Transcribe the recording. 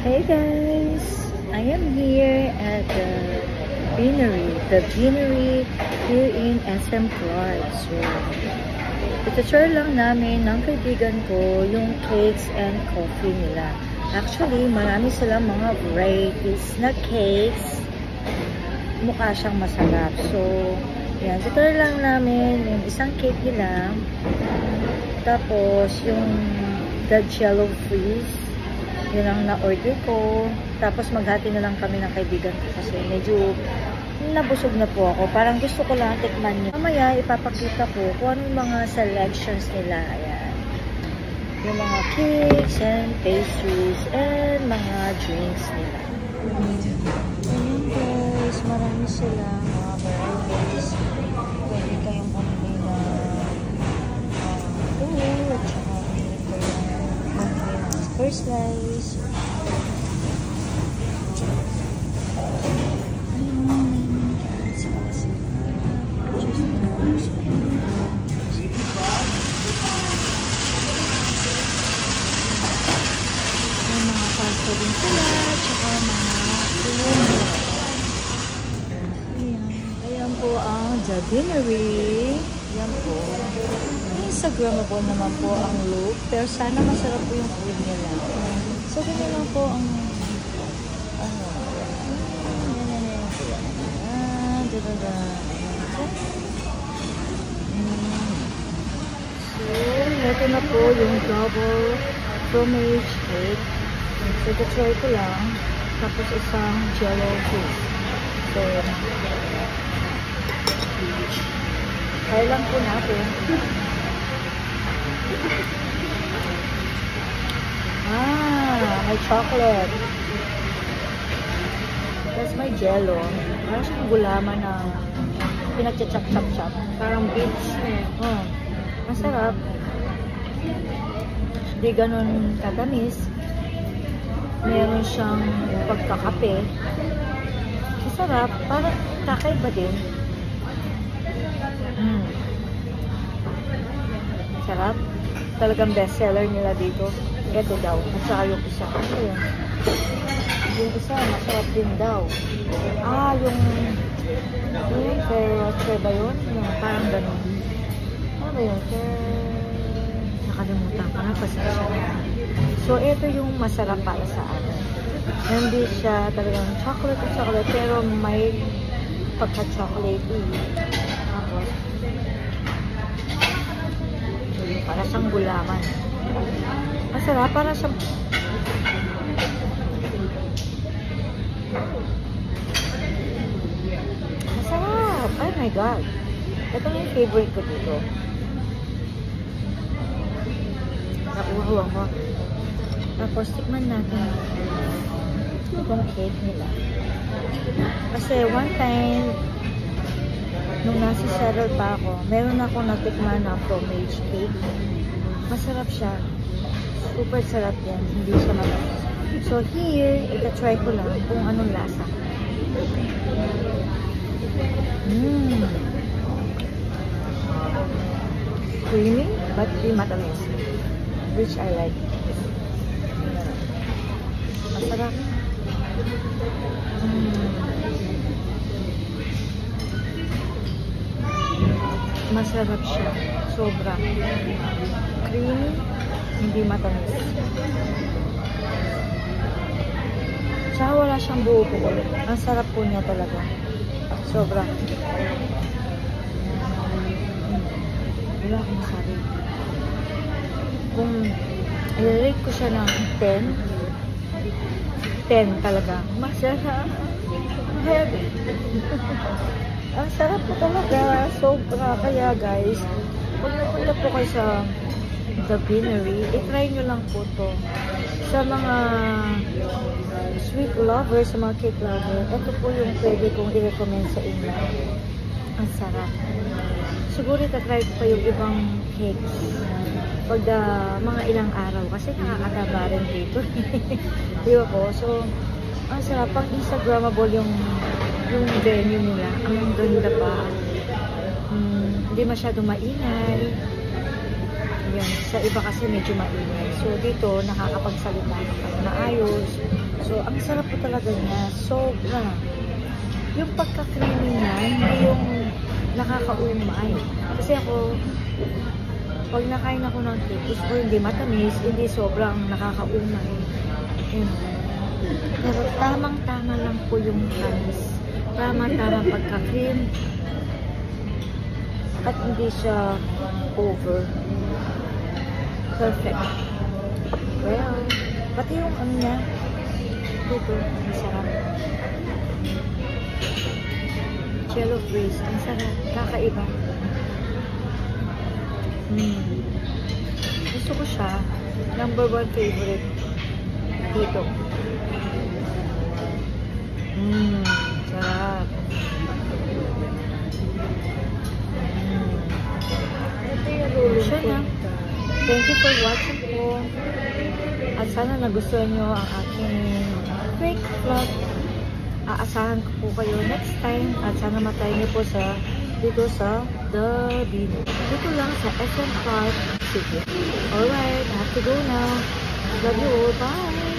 Hey guys, I am here at the Beanery here in SM Clark. So, ito-share lang namin ng kaibigan ko yung cakes and coffee nila. Actually, marami silang mga varieties na cakes. Mukha siyang masarap. So, yan, ito lang namin yung isang cake nila. Tapos, yung the jello freeze. Yun ang na-order ko. Tapos maghati na lang kami ng kaibigan ko kasi medyo nabusog na po ako. Parang gusto ko lang tikman niya. Mamaya ipapakita ko kung anong mga selections nila. Ayan. Yung mga cakes and pastries and mga drinks nila. Ayan guys, marami sila mga varieties. Pwede kayong pumili na at saka pumili kayong first slice. May mga pasta din sila, tsaka mga ayan po ang The Beanery. Ayan po. Instagrammable naman po ang look. Pero sana masarap po yung food nila. So, ganyan lang po ang So, ito na po yung double fromage cake. So, ito-try ko lang. Tapos isang jello juice. So, try lang po natin. May chocolate. That's my jello. Parang siyang gulaman na pinag-chop-chop-chop. Parang beets. Masarap. Hindi ganun katamis. Meron siyang pagkakape. Masarap. Parang kakaiba din. Sarap. Talagang bestseller nila dito. Ito daw. At saka yung isa. Ano yun? Yung isa, masarap din daw. Yung fair ba yun? Yung parang ganun. Ano ba yun? Nakalimutan ko na. Pasensya na. So, ito yung masarap para sa akin. Hindi siya talagang chocolate, pero may pagka-chocolate. Tapos, para siyang gulaman. Masarap, para siyang masarap. Oh my God. Ito yung favorite ko dito. Nakuha ko. Tapos, tikman natin itong cake nila. Kasi one time, nung nasa Settle pa ako, meron ako natikman na fromage cake. Masarap siya. Super sarap yan. Hindi siya matamis. So here, ita-try ko lang kung anong lasa. Creamy, but di matamis. Which I like. Masarap. Masarap siya. Sobra. Creamy, hindi matamis. Tsaka wala siyang buo-buo. Ang sarap po niya talaga. Sobra. Wala akong masabi. Kung i-rate ko siya ng 10 talaga. Masarap. Heavy. Ang sarap po talaga. Sobra. Kaya guys, kung napunta po kayo sa The Beanery, i-try nyo lang po to. Sa mga sweet lover, sa mga cake lover, ito po yung pwede kong i-recommend sa inyo. Ang sarap. Siguro itatry ko pa yung ibang cakes pag mga ilang araw kasi nakakataba rin dito. Di ba po? So, ang sarap. Pang Instagrammable yung venue nila. Ang ganda pa. Hindi masyadong maingay. Yan. Sa iba kasi medyo maingay. So, dito, nakakapagsalita ka na ayos. So, ang sarap po talaga niya. Sobra. Yung pagka-creamy niya, hindi yung nakakaumay. Kasi ako, pag nakain ako ng cake, gusto ko hindi matamis, hindi sobrang nakakaumay. Yun. Pero tamang-tama lang po yung tamis. Tama-tama pagka-cream. At hindi siya over. Perfect. Well, pati yung ano niya, dito, masarap. Jello freeze, ang sarap, kakaiba. Gusto ko siya, number 1 favorite dito. Sarap. Siya na. Thank you for watching po. At sana nagustuhan nyo ang aking quick vlog. Aasahan ko po kayo next time. At sana matay nyo po dito sa The Bean. Dito lang sa SM Park City. Alright, I have to go now. Love you all. Bye!